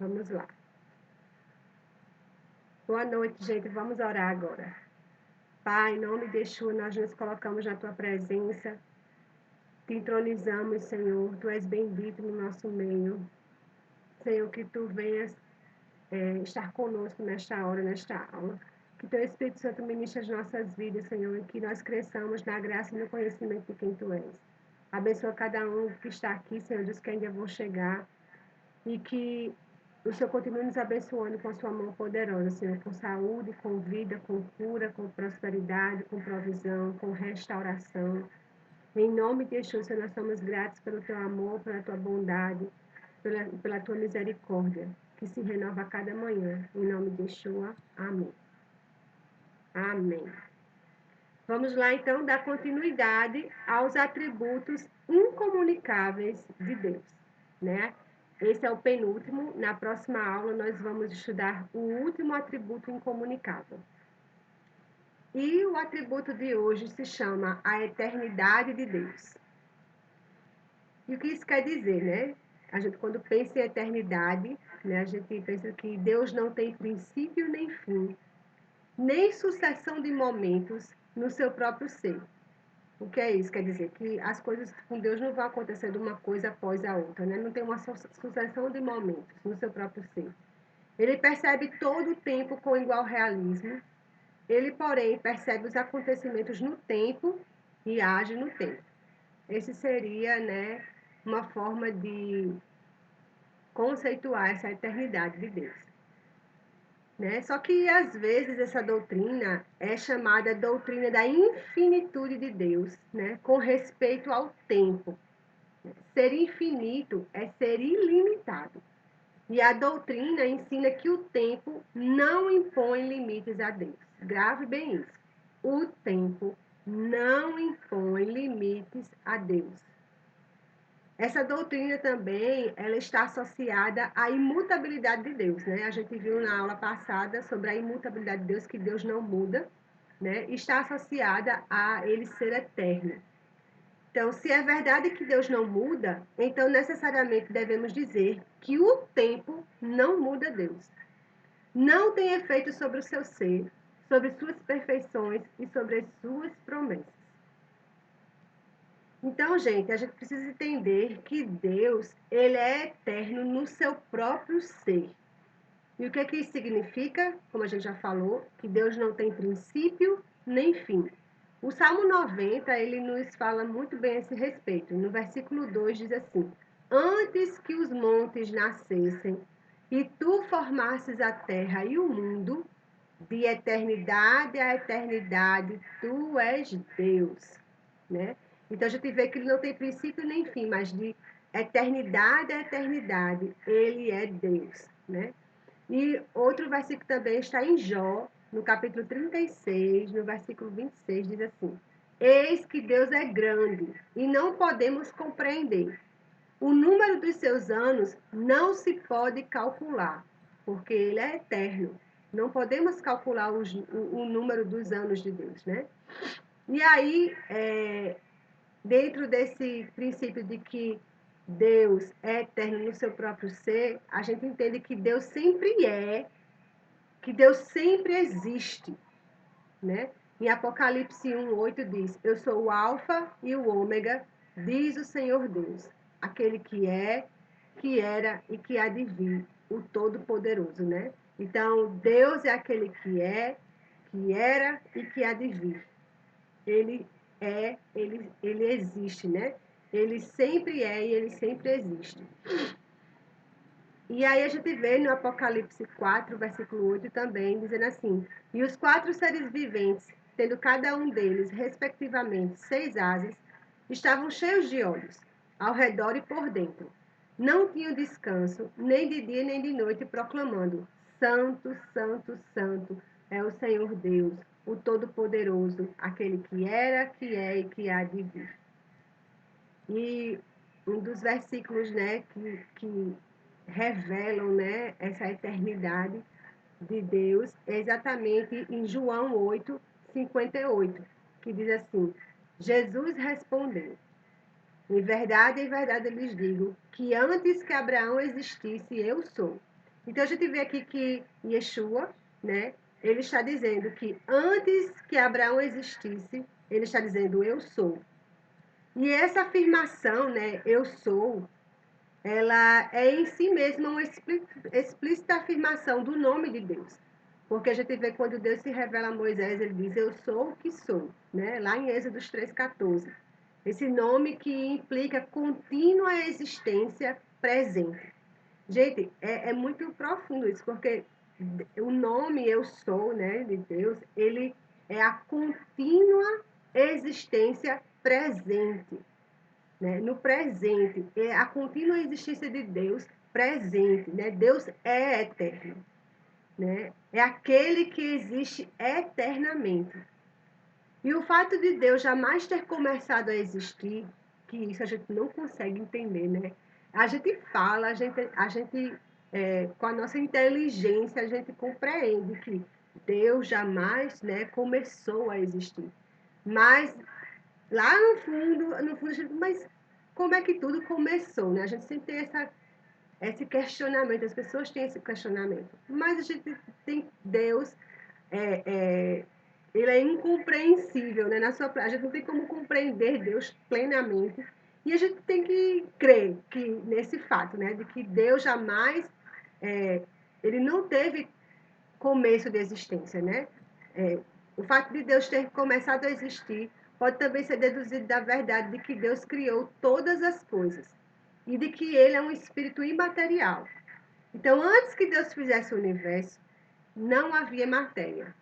Vamos lá. Boa noite, gente. Vamos orar agora. Pai, em nome de Yeshua, nós nos colocamos na tua presença. Te entronizamos, Senhor. Tu és bendito no nosso meio. Senhor, que tu venhas estar conosco nesta hora, nesta aula. Que teu Espírito Santo ministre as nossas vidas, Senhor, e que nós cresçamos na graça e no conhecimento de quem tu és. Abençoa cada um que está aqui, Senhor, dos que ainda vão chegar. E que o Senhor continue nos abençoando com a sua mão poderosa, Senhor, com saúde, com vida, com cura, com prosperidade, com provisão, com restauração. Em nome de Jesus, Senhor, nós somos gratos pelo teu amor, pela tua bondade, pela tua misericórdia, que se renova a cada manhã. Em nome de Yeshua, amém. Amém. Vamos lá, então, dar continuidade aos atributos incomunicáveis de Deus, né? Esse é o penúltimo. Na próxima aula, nós vamos estudar o último atributo incomunicável. E o atributo de hoje se chama a eternidade de Deus. E o que isso quer dizer, né? A gente, quando pensa em eternidade, né, a gente pensa que Deus não tem princípio nem fim, nem sucessão de momentos no seu próprio ser. O que é isso? Quer dizer que as coisas com Deus não vão acontecendo uma coisa após a outra, né? Não tem uma sucessão de momentos no seu próprio ser. Ele percebe todo o tempo com igual realismo. Ele, porém, percebe os acontecimentos no tempo e age no tempo. Esse seria, né, uma forma de conceituar essa eternidade de Deus. Né? Só que, às vezes, essa doutrina é chamada doutrina da infinitude de Deus, né? Com respeito ao tempo. Ser infinito é ser ilimitado. E a doutrina ensina que o tempo não impõe limites a Deus. Grave bem isso. O tempo não impõe limites a Deus. Essa doutrina também, ela está associada à imutabilidade de Deus, né? A gente viu na aula passada sobre a imutabilidade de Deus, que Deus não muda, né? Está associada a ele ser eterno. Então, se é verdade que Deus não muda, então necessariamente devemos dizer que o tempo não muda Deus. Não tem efeito sobre o seu ser, sobre suas perfeições e sobre as suas promessas. Então, gente, a gente precisa entender que Deus, ele é eterno no seu próprio ser. E o que isso significa? Como a gente já falou, que Deus não tem princípio nem fim. O Salmo 90, ele nos fala muito bem a esse respeito. No versículo 2 diz assim: Antes que os montes nascessem e tu formasses a terra e o mundo, de eternidade a eternidade, tu és Deus, né? Então a gente vê que ele não tem princípio nem fim, mas de eternidade a eternidade, ele é Deus, né? E outro versículo também está em Jó, no capítulo 36, no versículo 26, diz assim: Eis que Deus é grande e não podemos compreender. O número dos seus anos não se pode calcular, porque ele é eterno. Não podemos calcular o número dos anos de Deus, né? E aí, dentro desse princípio de que Deus é eterno no seu próprio ser, a gente entende que Deus sempre é, que Deus sempre existe, né? Em Apocalipse 1:8 diz: Eu sou o Alfa e o Ômega, diz o Senhor Deus, aquele que é, que era e que há de vir, o Todo-Poderoso, né? Então, Deus é aquele que é, que era e que há de vir. Ele ele existe, né? Ele sempre é e ele sempre existe. E aí a gente vê no Apocalipse 4, versículo 8 também, dizendo assim: E os 4 seres viventes, tendo cada um deles, respectivamente, 6 asas, estavam cheios de olhos, ao redor e por dentro. Não tinham descanso, nem de dia nem de noite, proclamando: Santo, Santo, Santo é o Senhor Deus, o Todo-Poderoso, aquele que era, que é e que há de vir. E um dos versículos, né, que revelam, né, essa eternidade de Deus é exatamente em João 8:58, que diz assim: Jesus respondeu: em verdade eu lhes digo que antes que Abraão existisse, eu sou. Então a gente vê aqui que Yeshua, né, ele está dizendo que antes que Abraão existisse, ele está dizendo eu sou. E essa afirmação, né, eu sou, ela é em si mesma uma explícita afirmação do nome de Deus. Porque a gente vê quando Deus se revela a Moisés, ele diz, eu sou o que sou, né? Lá em Êxodo 3,14. Esse nome que implica contínua existência presente. Gente, é muito profundo isso, porque o nome eu sou, né, de Deus, ele é a contínua existência presente, né? No presente, é a contínua existência de Deus presente, né? Deus é eterno, né? É aquele que existe eternamente. E o fato de Deus jamais ter começado a existir, que isso a gente não consegue entender, né? A gente fala, com a nossa inteligência, a gente compreende que Deus jamais, né, começou a existir. Mas lá no fundo, a gente, mas como é que tudo começou, né? A gente sempre tem esse questionamento, as pessoas têm esse questionamento. Mas a gente tem Deus, é, é, ele é incompreensível, né? A gente não tem como compreender Deus plenamente. E a gente tem que crer que, nesse fato, né? De que Deus jamais, é, ele não teve começo de existência, né? É, o fato de Deus ter começado a existir pode também ser deduzido da verdade de que Deus criou todas as coisas e de que ele é um espírito imaterial. Então, antes que Deus fizesse o universo, não havia matéria.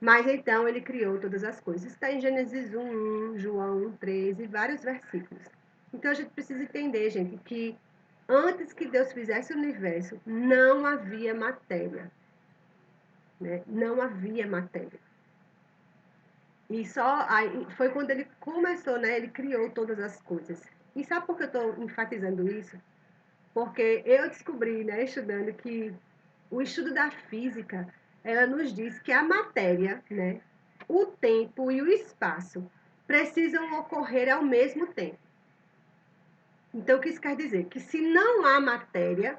Mas então ele criou todas as coisas. Está em Gênesis 1, João 1, e vários versículos. Então a gente precisa entender, gente, que antes que Deus fizesse o universo, não havia matéria. Né? Não havia matéria. E só aí foi quando ele começou, né? Ele criou todas as coisas. E sabe por que eu estou enfatizando isso? Porque eu descobri, né, estudando, que o estudo da física, ela nos diz que a matéria, né, o tempo e o espaço precisam ocorrer ao mesmo tempo. Então, o que isso quer dizer? Que se não há matéria,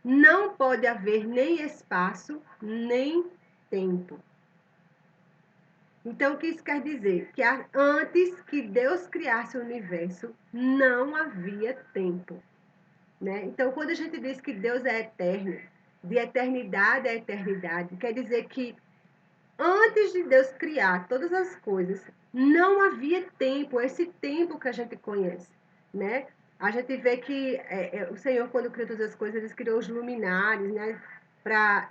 não pode haver nem espaço, nem tempo. Então, o que isso quer dizer? Que antes que Deus criasse o universo, não havia tempo. Né? Então, quando a gente diz que Deus é eterno, de eternidade a eternidade, quer dizer que antes de Deus criar todas as coisas, não havia tempo, esse tempo que a gente conhece, né? A gente vê que o Senhor, quando criou todas as coisas, ele criou os luminares, né? Para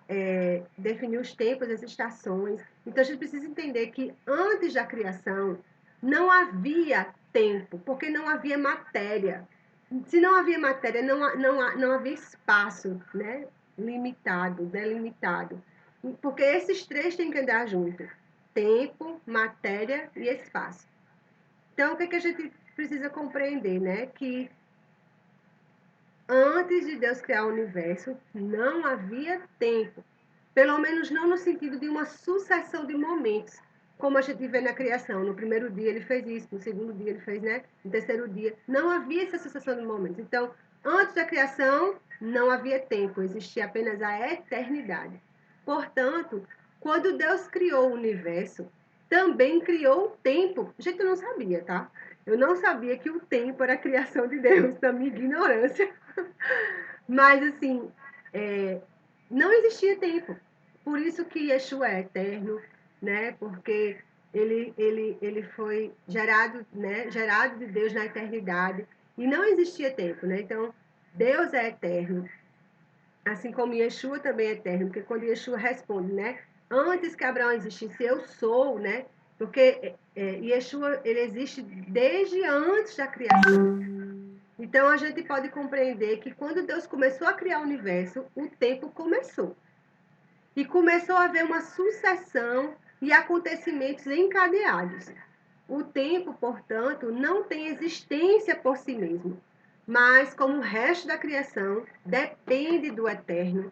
definir os tempos, as estações. Então, a gente precisa entender que antes da criação, não havia tempo, porque não havia matéria. Se não havia matéria, não havia espaço, né? Limitado, delimitado. Porque esses três têm que andar junto: tempo, matéria e espaço. Então, o que, que a gente precisa compreender, né? Que antes de Deus criar o universo, não havia tempo. Pelo menos não no sentido de uma sucessão de momentos, como a gente vê na criação. No primeiro dia ele fez isso, no segundo dia ele fez, né? No terceiro dia. Não havia essa sucessão de momentos. Então, antes da criação, não havia tempo, existia apenas a eternidade. Portanto, quando Deus criou o universo, também criou o tempo. Gente, eu não sabia, tá? Eu não sabia que o tempo era a criação de Deus, da minha ignorância. Mas, assim, não existia tempo. Por isso que Yeshua é eterno, né? Porque ele foi gerado, né? Gerado de Deus na eternidade e não existia tempo, né? Então, Deus é eterno, assim como Yeshua também é eterno, porque quando Yeshua responde, né? Antes que Abraão existisse, eu sou, né? Porque Yeshua, ele existe desde antes da criação. Então, a gente pode compreender que quando Deus começou a criar o universo, o tempo começou. E começou a haver uma sucessão de acontecimentos encadeados. O tempo, portanto, não tem existência por si mesmo, mas, como o resto da criação, depende do eterno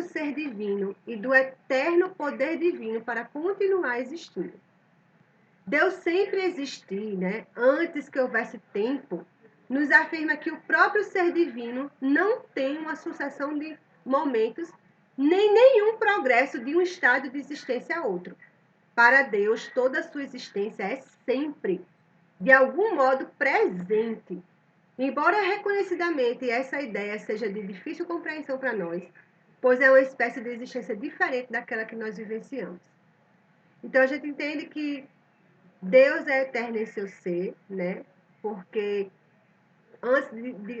ser divino e do eterno poder divino para continuar existindo. Deus sempre existiu, né? Antes que houvesse tempo, nos afirma que o próprio ser divino não tem uma sucessão de momentos, nem nenhum progresso de um estado de existência a outro. Para Deus, toda a sua existência é sempre, de algum modo, presente. Embora reconhecidamente essa ideia seja de difícil compreensão para nós, pois é uma espécie de existência diferente daquela que nós vivenciamos. Então a gente entende que Deus é eterno em seu ser, né? Porque antes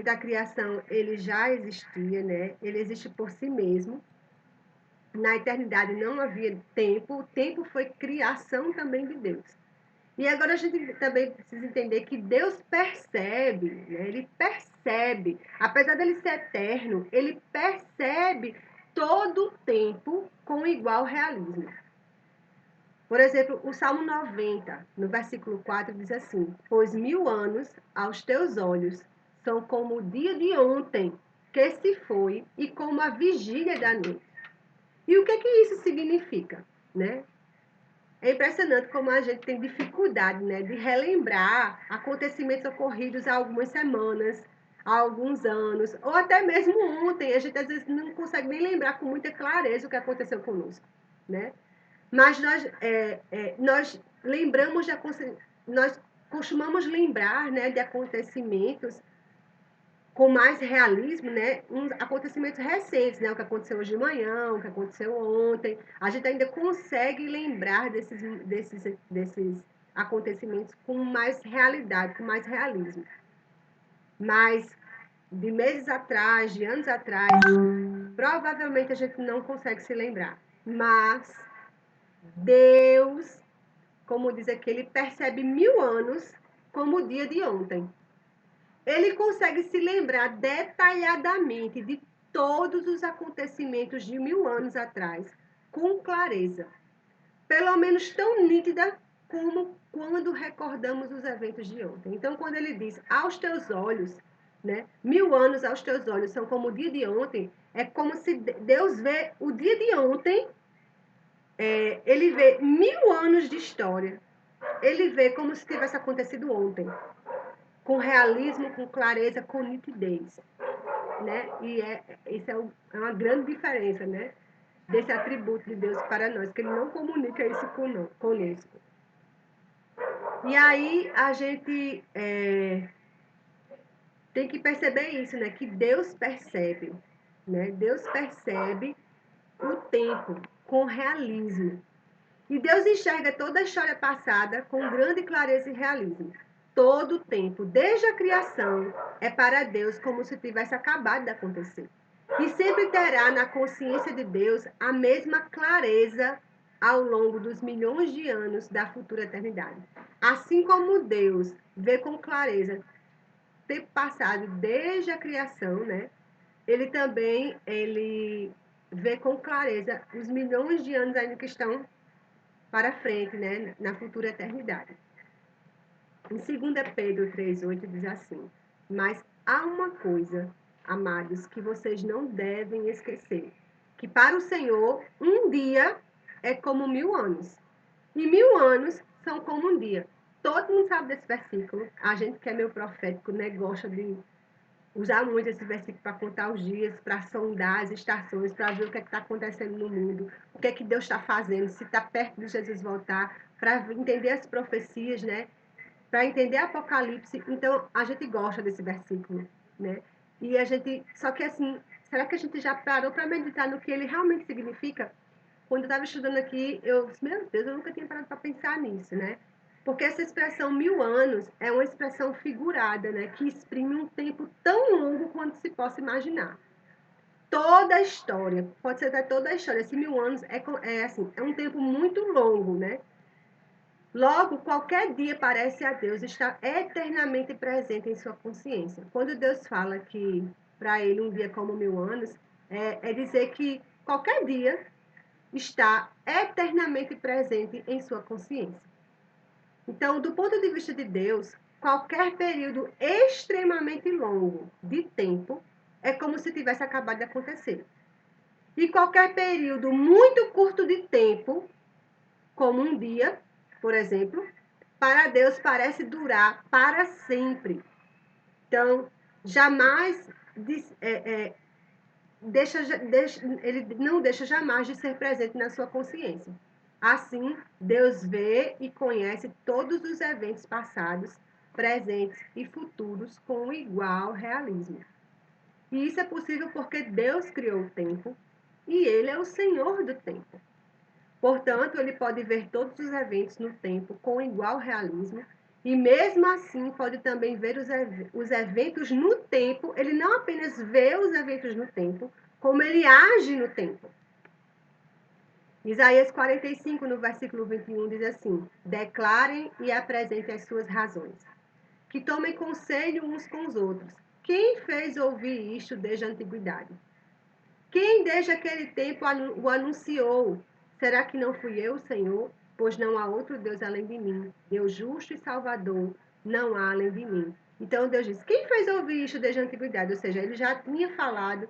da criação ele já existia, né? Ele existe por si mesmo. Na eternidade não havia tempo, o tempo foi criação também de Deus. E agora a gente também precisa entender que Deus percebe, né? Ele percebe, apesar dele ser eterno, ele percebe todo o tempo com igual realismo. Por exemplo, o Salmo 90, no versículo 4, diz assim: Pois 1000 anos aos teus olhos são como o dia de ontem que se foi e como a vigília da noite. E o que isso significa, né? É impressionante como a gente tem dificuldade, né, de relembrar acontecimentos ocorridos há algumas semanas, há alguns anos, ou até mesmo ontem. A gente às vezes não consegue nem lembrar com muita clareza o que aconteceu conosco, né? Mas nós lembramos nós costumamos lembrar, né, de acontecimentos com mais realismo, né, uns acontecimentos recentes, né, o que aconteceu hoje de manhã, o que aconteceu ontem. A gente ainda consegue lembrar desses acontecimentos com mais realidade, com mais realismo. Mas de meses atrás, de anos atrás, provavelmente a gente não consegue se lembrar. Mas Deus, como diz aqui, ele percebe 1000 anos como o dia de ontem. Ele consegue se lembrar detalhadamente de todos os acontecimentos de 1000 anos atrás, com clareza, pelo menos tão nítida como quando recordamos os eventos de ontem. Então, quando ele diz aos teus olhos, né, 1000 anos aos teus olhos são como o dia de ontem, é como se Deus vê o dia de ontem, ele vê 1000 anos de história, ele vê como se tivesse acontecido ontem, com realismo, com clareza, com nitidez, né? E isso é uma grande diferença, né? Desse atributo de Deus para nós, que ele não comunica isso conosco. E aí a gente tem que perceber isso, né? Que Deus percebe, né? Deus percebe o tempo com realismo. E Deus enxerga toda a história passada com grande clareza e realismo. Todo o tempo, desde a criação, é para Deus como se tivesse acabado de acontecer. E sempre terá na consciência de Deus a mesma clareza ao longo dos milhões de anos da futura eternidade. Assim como Deus vê com clareza o tempo passado desde a criação, né? Ele vê com clareza os milhões de anos ainda que estão para frente, né, na futura eternidade. Em 2 Pedro 3,8 diz assim: Mas há uma coisa, amados, que vocês não devem esquecer, que para o Senhor um dia é como 1000 anos, e 1000 anos são como um dia. Todo mundo sabe desse versículo. A gente que é meio profético, né, gosta de usar muito esse versículo para contar os dias, para sondar as estações, para ver o que está acontecendo no mundo, o que é que Deus está fazendo, se está perto de Jesus voltar, para entender as profecias, né? Para entender Apocalipse. Então, a gente gosta desse versículo, né? E a gente, só que assim, será que a gente já parou para meditar no que ele realmente significa? Quando eu estava estudando aqui, eu disse, meu Deus, eu nunca tinha parado para pensar nisso, né? Porque essa expressão 1000 anos é uma expressão figurada, né? Que exprime um tempo tão longo quanto se possa imaginar. Toda a história, pode ser até toda a história, esse 1000 anos assim, é um tempo muito longo, né? Logo, qualquer dia parece a Deus estar eternamente presente em sua consciência. Quando Deus fala que para ele um dia é como 1000 anos, é dizer que qualquer dia está eternamente presente em sua consciência. Então, do ponto de vista de Deus, qualquer período extremamente longo de tempo é como se tivesse acabado de acontecer. E qualquer período muito curto de tempo, como um dia, por exemplo, para Deus parece durar para sempre. Então, jamais ele não deixa jamais de ser presente na sua consciência. Assim, Deus vê e conhece todos os eventos passados, presentes e futuros com igual realismo. E isso é possível porque Deus criou o tempo e Ele é o Senhor do tempo. Portanto, ele pode ver todos os eventos no tempo com igual realismo e, mesmo assim, pode também ver os eventos no tempo. Ele não apenas vê os eventos no tempo, como ele age no tempo. Isaías 45, no versículo 21, diz assim: declarem e apresentem as suas razões. Que tomem conselho uns com os outros. Quem fez ouvir isto desde a antiguidade? Quem desde aquele tempo o anunciou? Será que não fui eu, Senhor? Pois não há outro Deus além de mim. Deus justo e salvador, não há além de mim. Então Deus diz: quem fez ouvir isto desde a antiguidade? Ou seja, ele já tinha falado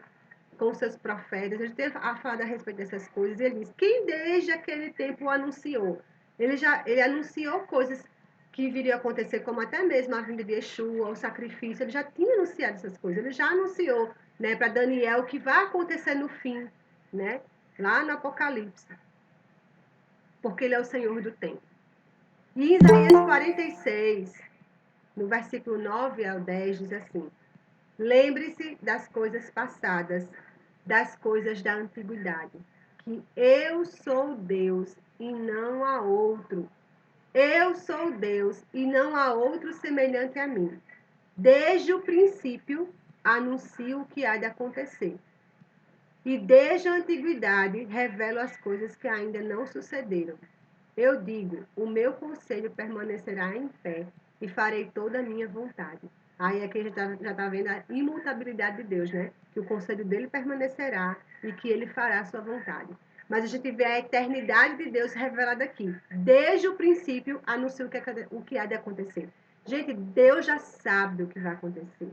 com seus profetas, ele tinha falado a respeito dessas coisas. E ele diz: quem desde aquele tempo o anunciou? Ele anunciou coisas que viriam a acontecer, como até mesmo a vinda de Yeshua, o sacrifício. Ele já tinha anunciado essas coisas. Ele já anunciou, né, para Daniel o que vai acontecer no fim, né, lá no Apocalipse, porque ele é o Senhor do tempo. E em Isaías 46, no versículo 9 ao 10, diz assim: lembre-se das coisas passadas, das coisas da antiguidade, que eu sou Deus e não há outro. Eu sou Deus e não há outro semelhante a mim. Desde o princípio anuncio o que há de acontecer. E desde a antiguidade revelo as coisas que ainda não sucederam. Eu digo: o meu conselho permanecerá em pé e farei toda a minha vontade. Aí aqui a gente já está vendo a imutabilidade de Deus, né? Que o conselho dele permanecerá e que ele fará a sua vontade. Mas a gente vê a eternidade de Deus revelada aqui. Desde o princípio, anuncia o que há de acontecer. Gente, Deus já sabe o que vai acontecer.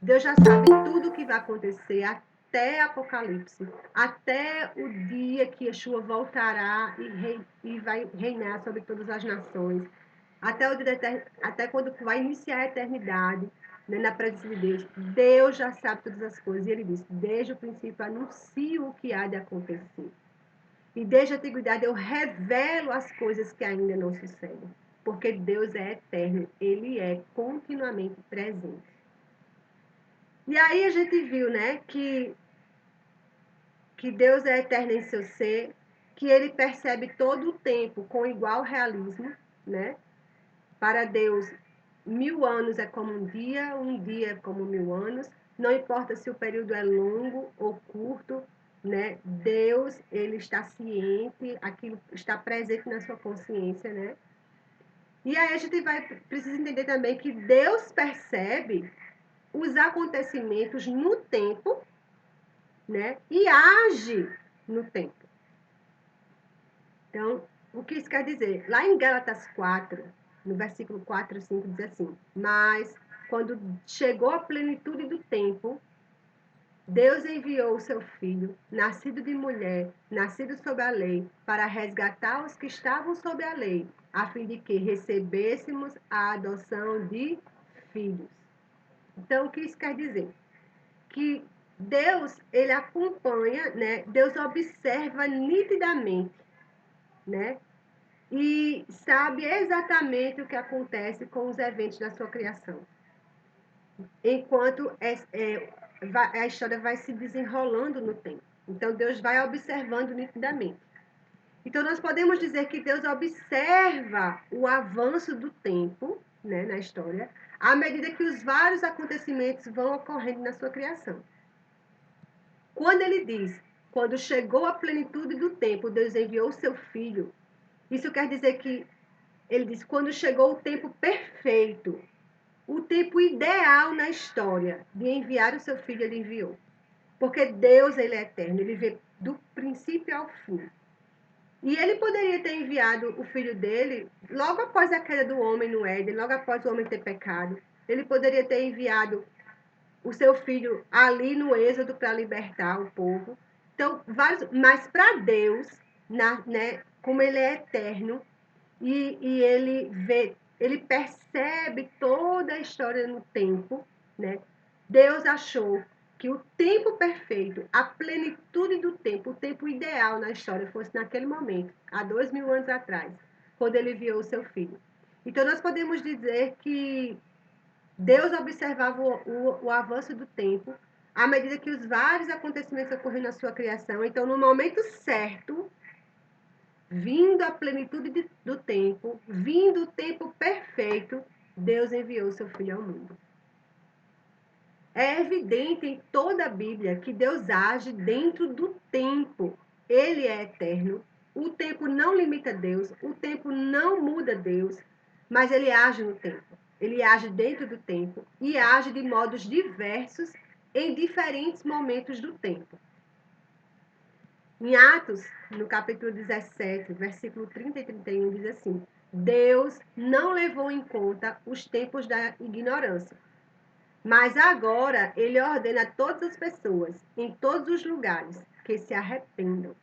Deus já sabe tudo o que vai acontecer até Apocalipse, até o dia que Yeshua voltará e vai reinar sobre todas as nações, até quando vai iniciar a eternidade, né, na presença de Deus. Deus já sabe todas as coisas e ele diz: desde o princípio anuncio o que há de acontecer. E desde a antiguidade eu revelo as coisas que ainda não sucedem, porque Deus é eterno, ele é continuamente presente. E aí a gente viu, né, que Deus é eterno em seu ser, que ele percebe todo o tempo com igual realismo, né? Para Deus, 1000 anos é como um dia é como 1000 anos, não importa se o período é longo ou curto, né? Deus, ele está ciente, aquilo está presente na sua consciência, né? E aí a gente precisa entender também que Deus percebe os acontecimentos no tempo, né? E age no tempo. Então, o que isso quer dizer? Lá em Gálatas 4, no versículo 4 e 5, diz assim: mas quando chegou a plenitude do tempo, Deus enviou o seu filho, nascido de mulher, nascido sob a lei, para resgatar os que estavam sob a lei, a fim de que recebêssemos a adoção de filhos. Então, o que isso quer dizer? Que Deus, ele acompanha, né? Deus observa nitidamente, né? E sabe exatamente o que acontece com os eventos da sua criação. Enquanto a história vai se desenrolando no tempo. Então, Deus vai observando nitidamente. Então, nós podemos dizer que Deus observa o avanço do tempo, né, na história, à medida que os vários acontecimentos vão ocorrendo na sua criação. Quando ele diz, quando chegou a plenitude do tempo, Deus enviou o seu filho, isso quer dizer que ele diz, quando chegou o tempo perfeito, o tempo ideal na história de enviar o seu filho, ele enviou. Porque Deus, ele é eterno, ele vê do princípio ao fim. E ele poderia ter enviado o filho dele logo após a queda do homem no Éden, logo após o homem ter pecado. Ele poderia ter enviado o seu filho ali no Êxodo para libertar o povo. Então, mas para Deus, né, como ele é eterno, e ele vê ele percebe toda a história no tempo, né? Deus achou que o tempo perfeito, a plenitude do tempo, o tempo ideal na história fosse naquele momento, há 2000 anos atrás, quando ele enviou o seu filho. Então, nós podemos dizer que Deus observava o avanço do tempo, à medida que os vários acontecimentos ocorriam na sua criação. Então, no momento certo, vindo a plenitude do tempo, vindo o tempo perfeito, Deus enviou seu Filho ao mundo. É evidente em toda a Bíblia que Deus age dentro do tempo. Ele é eterno. O tempo não limita Deus, o tempo não muda Deus, mas ele age no tempo. Ele age dentro do tempo e age de modos diversos em diferentes momentos do tempo. Em Atos, no capítulo 17, versículo 30 e 31, diz assim: Deus não levou em conta os tempos da ignorância, mas agora ele ordena a todas as pessoas, em todos os lugares, que se arrependam.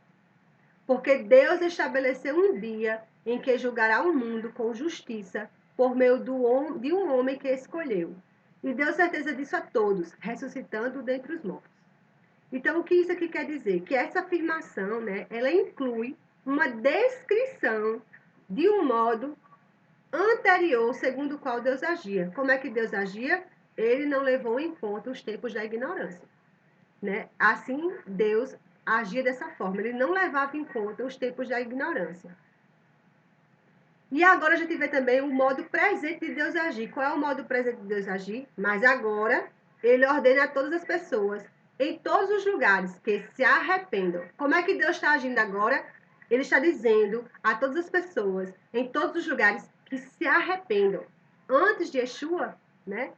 Porque Deus estabeleceu um dia em que julgará o mundo com justiça por meio de um homem que escolheu. E deu certeza disso a todos, ressuscitando dentre os mortos. Então, o que isso aqui quer dizer? Que essa afirmação, né, ela inclui uma descrição de um modo anterior, segundo o qual Deus agia. Como é que Deus agia? Ele não levou em conta os tempos da ignorância, né? Assim, Deus agia dessa forma. Ele não levava em conta os tempos da ignorância. E agora a gente vê também o modo presente de Deus agir. Qual é o modo presente de Deus agir? Mas agora, ele ordena a todas as pessoas, em todos os lugares, que se arrependam. Como é que Deus está agindo agora? Ele está dizendo a todas as pessoas, em todos os lugares, que se arrependam. Antes de Yeshua, né?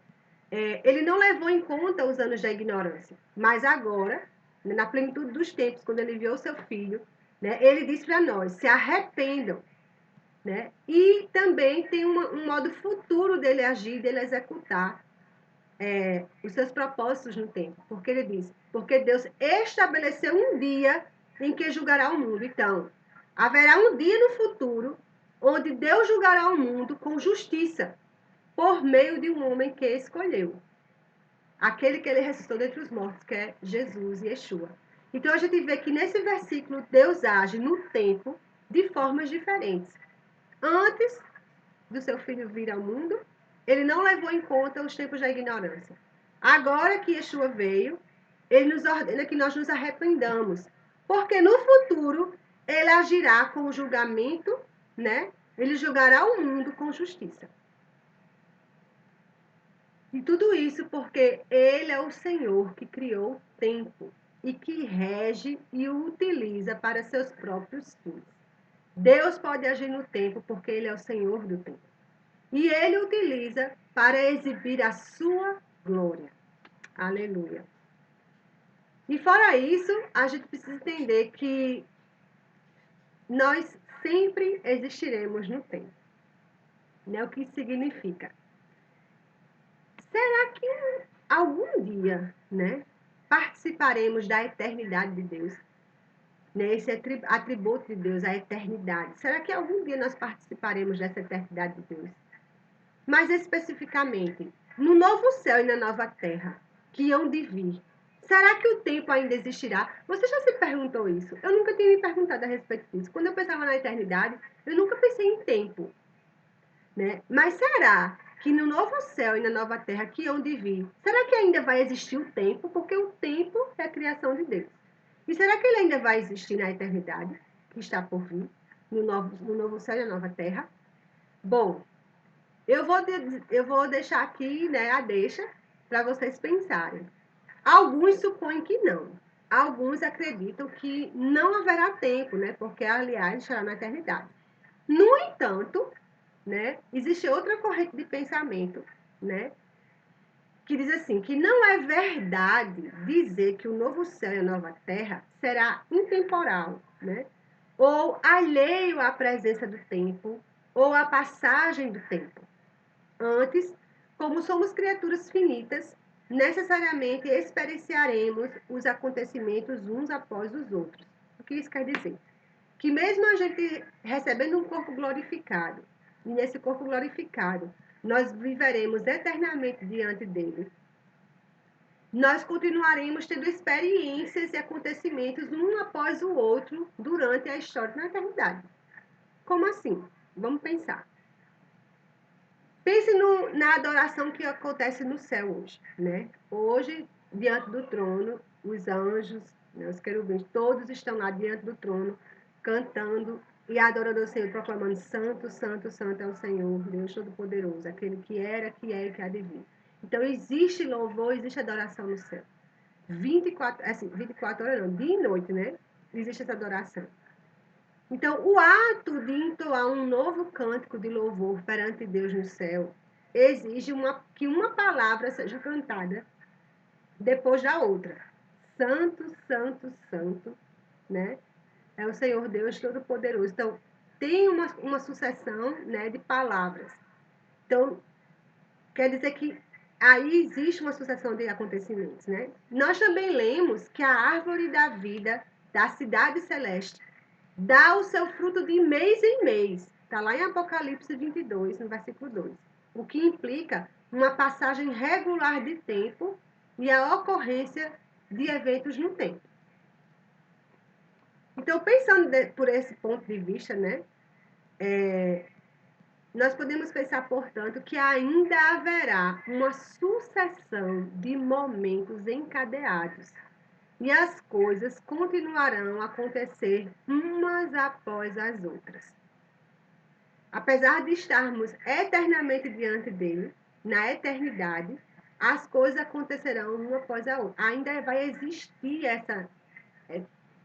Ele não levou em conta os anos da ignorância. Mas agora, na plenitude dos tempos, quando ele enviou seu filho, né, ele diz para nós, se arrependam. Né? E também tem um modo futuro dele agir, dele executar os seus propósitos no tempo. Porque ele diz, porque Deus estabeleceu um dia em que julgará o mundo. Então, haverá um dia no futuro onde Deus julgará o mundo com justiça, por meio de um homem que escolheu. Aquele que ele ressuscitou dentre os mortos, que é Jesus e Yeshua. Então, a gente vê que nesse versículo, Deus age no tempo de formas diferentes. Antes do seu filho vir ao mundo, ele não levou em conta os tempos da ignorância. Agora que Yeshua veio, ele nos ordena que nós nos arrependamos, porque no futuro ele agirá com o julgamento, né? Ele julgará o mundo com justiça. E tudo isso porque ele é o Senhor que criou o tempo e que rege e o utiliza para seus próprios fins. Deus pode agir no tempo porque ele é o Senhor do tempo. E ele utiliza para exibir a sua glória. Aleluia. E fora isso, a gente precisa entender que nós sempre existiremos no tempo. Né? O que isso significa? Será que algum dia, né, participaremos da eternidade de Deus? Né? Esse atributo de Deus, a eternidade. Será que algum dia nós participaremos dessa eternidade de Deus? Mais especificamente, no novo céu e na nova terra, que hão de vir, será que o tempo ainda existirá? Você já se perguntou isso? Eu nunca tinha me perguntado a respeito disso. Quando eu pensava na eternidade, eu nunca pensei em tempo. Né? Mas será que no novo céu e na nova terra que hão de vir, será que ainda vai existir o tempo? Porque o tempo é a criação de Deus. E será que ele ainda vai existir na eternidade, que está por vir, no novo céu e na nova terra? Bom, eu vou deixar aqui, né, a deixa para vocês pensarem. Alguns supõem que não. Alguns acreditam que não haverá tempo, né, porque, aliás, estará na eternidade. No entanto, né, existe outra corrente de pensamento, né, que diz assim, que não é verdade dizer que o novo céu e a nova terra será intemporal, né, ou alheio à presença do tempo, ou à passagem do tempo. Antes, como somos criaturas finitas, necessariamente experienciaremos os acontecimentos uns após os outros. O que isso quer dizer? Que mesmo a gente recebendo um corpo glorificado, e nesse corpo glorificado, nós viveremos eternamente diante dele. Nós continuaremos tendo experiências e acontecimentos um após o outro durante a história da eternidade. Como assim? Vamos pensar. Pense na adoração que acontece no céu hoje, né? Hoje, diante do trono, os anjos, né, os querubins, todos estão lá diante do trono, cantando e adorando o Senhor, proclamando: Santo, Santo, Santo é o Senhor, Deus Todo-Poderoso, aquele que era, que é e que há de vir. Então, existe louvor, existe adoração no céu. 24 horas não, dia e noite, né? Existe essa adoração. Então, o ato de entoar um novo cântico de louvor perante Deus no céu exige que uma palavra seja cantada depois da outra. Santo, Santo, Santo, né? É o Senhor Deus Todo-Poderoso. Então, tem uma sucessão, né, de palavras. Então, quer dizer que aí existe uma sucessão de acontecimentos, né? Nós também lemos que a árvore da vida da cidade celeste dá o seu fruto de mês em mês. Está lá em Apocalipse 22, no versículo 2. O que implica uma passagem regular de tempo e a ocorrência de eventos no tempo. Então, pensando por esse ponto de vista, né, nós podemos pensar, portanto, que ainda haverá uma sucessão de momentos encadeados e as coisas continuarão a acontecer umas após as outras. Apesar de estarmos eternamente diante dele, na eternidade, as coisas acontecerão uma após a outra. Ainda vai existir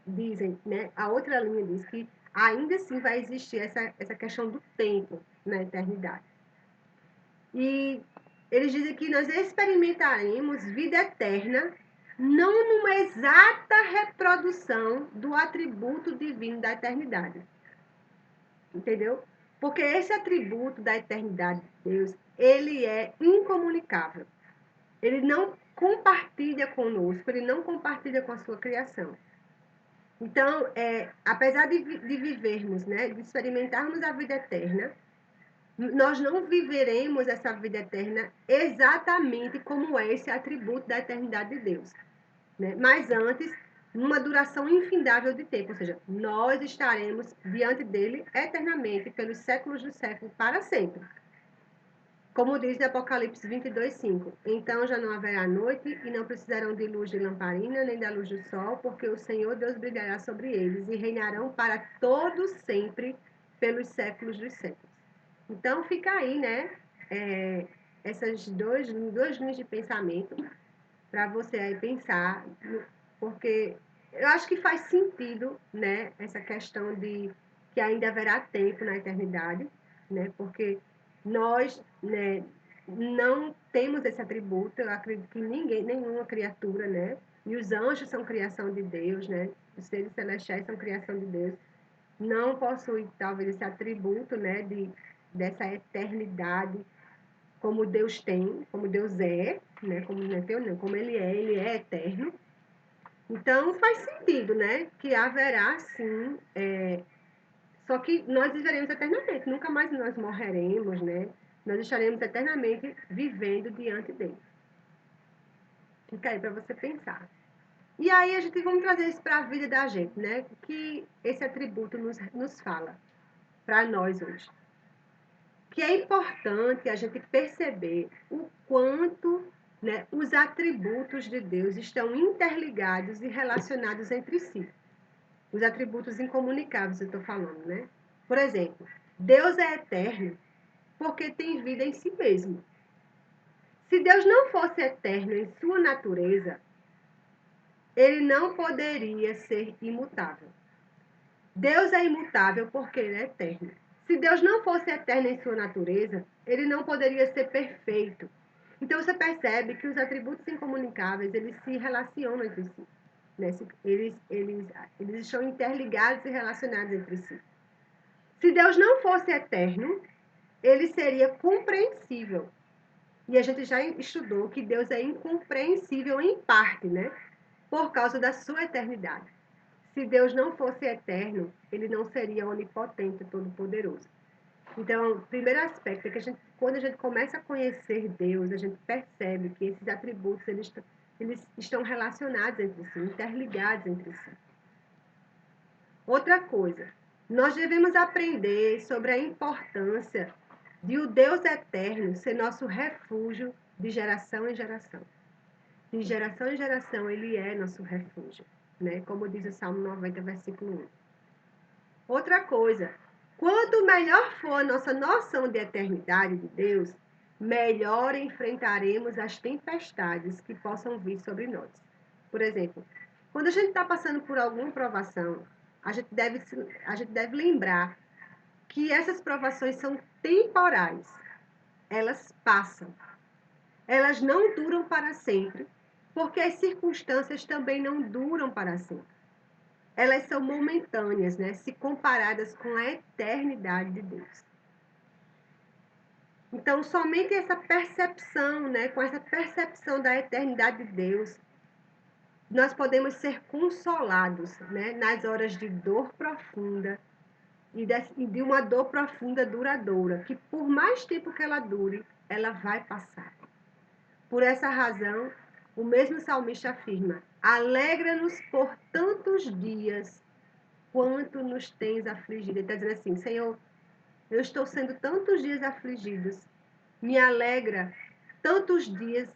dizem, né? A outra linha diz que ainda assim vai existir essa questão do tempo na eternidade. E eles dizem que nós experimentaremos vida eterna, não numa exata reprodução do atributo divino da eternidade. Entendeu? Porque esse atributo da eternidade de Deus, ele é incomunicável. Ele não compartilha conosco, ele não compartilha com a sua criação. Então, apesar de vivermos, né, de experimentarmos a vida eterna, nós não viveremos essa vida eterna exatamente como é esse atributo da eternidade de Deus, né? Mas antes, numa duração infindável de tempo, ou seja, nós estaremos diante dele eternamente, pelos séculos dos séculos, para sempre. Como diz em Apocalipse 22:5, então já não haverá noite e não precisarão de luz de lamparina nem da luz do sol, porque o Senhor Deus brilhará sobre eles e reinarão para todos sempre pelos séculos dos séculos. Então fica aí, né, essas duas linhas de pensamento para você aí pensar, porque eu acho que faz sentido, né, essa questão de que ainda haverá tempo na eternidade, né, porque nós, né, não temos esse atributo, eu acredito que nenhuma criatura, né, e os anjos são criação de Deus, né, os seres celestiais são criação de Deus, não possuem talvez esse atributo, né, dessa eternidade como Deus tem, como Deus é, né, como não é teu, não, como ele é eterno. Então faz sentido, né, que haverá sim, só que nós viveremos eternamente, nunca mais nós morreremos, né? Nós estaremos eternamente vivendo diante dele. Fica aí para você pensar. E aí a gente vamos trazer isso para a vida da gente, né? O que esse atributo nos fala para nós hoje. Que é importante a gente perceber o quanto, né, os atributos de Deus estão interligados e relacionados entre si. Os atributos incomunicáveis, eu estou falando, né? Por exemplo, Deus é eterno porque tem vida em si mesmo. Se Deus não fosse eterno em sua natureza, ele não poderia ser imutável. Deus é imutável porque ele é eterno. Se Deus não fosse eterno em sua natureza, ele não poderia ser perfeito. Então você percebe que os atributos incomunicáveis, eles se relacionam entre si. Né? Eles estão interligados e relacionados entre si. Se Deus não fosse eterno, ele seria compreensível. E a gente já estudou que Deus é incompreensível em parte, né? Por causa da sua eternidade. Se Deus não fosse eterno, ele não seria onipotente e todo-poderoso. Então, o primeiro aspecto é que quando a gente começa a conhecer Deus, a gente percebe que esses atributos eles estão relacionados entre si, interligados entre si. Outra coisa, nós devemos aprender sobre a importância de o Deus eterno ser nosso refúgio de geração em geração. De geração em geração, ele é nosso refúgio, né? Como diz o Salmo 90, versículo 1. Outra coisa, quanto melhor for a nossa noção de eternidade de Deus, melhor enfrentaremos as tempestades que possam vir sobre nós. Por exemplo, quando a gente está passando por alguma provação, a gente deve lembrar que essas provações são temporais. Elas passam. Elas não duram para sempre, porque as circunstâncias também não duram para sempre. Elas são momentâneas, né? Se comparadas com a eternidade de Deus. Então, somente essa percepção, né? Com essa percepção da eternidade de Deus, nós podemos ser consolados, né? Nas horas de dor profunda e de uma dor profunda duradoura, que por mais tempo que ela dure, ela vai passar. Por essa razão, o mesmo salmista afirma: alegra-nos por tantos dias quanto nos tens afligido. Ele está dizendo assim: Senhor, eu estou sendo tantos dias afligidos, me alegra tantos dias,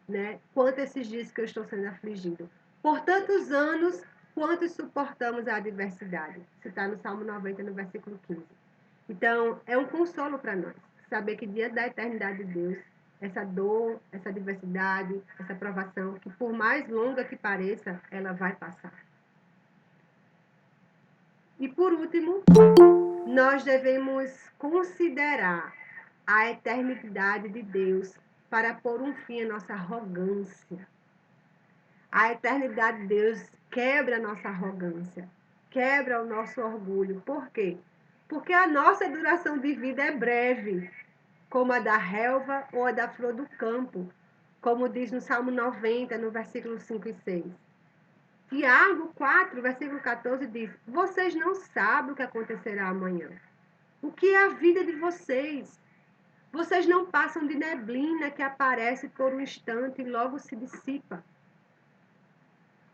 né, quanto esses dias que eu estou sendo afligido. Por tantos anos, quanto suportamos a adversidade. Isso está no Salmo 90, no versículo 15. Então, é um consolo para nós, saber que diante da eternidade de Deus, essa dor, essa adversidade, essa provação, que por mais longa que pareça, ela vai passar. E por último, nós devemos considerar a eternidade de Deus para pôr um fim à nossa arrogância. A eternidade de Deus quebra a nossa arrogância, quebra o nosso orgulho. Por quê? Porque a nossa duração de vida é breve, como a da relva ou a da flor do campo, como diz no Salmo 90, no versículo 5 e 6. Tiago 4, versículo 14 diz: vocês não sabem o que acontecerá amanhã. O que é a vida de vocês? Vocês não passam de neblina que aparece por um instante e logo se dissipa.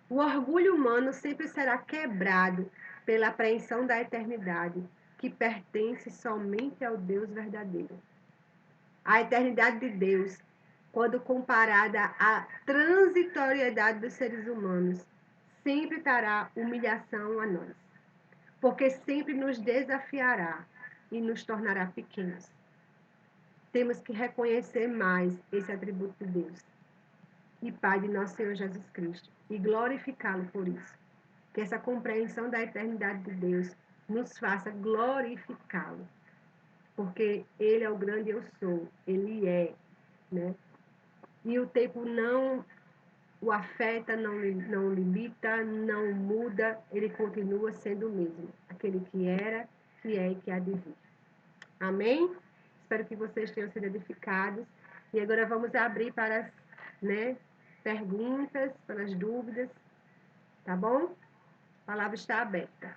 O orgulho humano sempre será quebrado pela apreensão da eternidade, que pertence somente ao Deus verdadeiro. A eternidade de Deus, quando comparada à transitoriedade dos seres humanos, sempre trará humilhação a nós, porque sempre nos desafiará e nos tornará pequenos. Temos que reconhecer mais esse atributo de Deus e Pai de nosso Senhor Jesus Cristo e glorificá-lo por isso. Que essa compreensão da eternidade de Deus nos faça glorificá-lo, porque Ele é o grande eu sou, Ele é, né? E o tempo não o afeta, não limita, não muda, ele continua sendo o mesmo, aquele que era, que é e que há de vir. Amém? Espero que vocês tenham sido edificados. E agora vamos abrir para as, né, perguntas, para as dúvidas, tá bom? A palavra está aberta.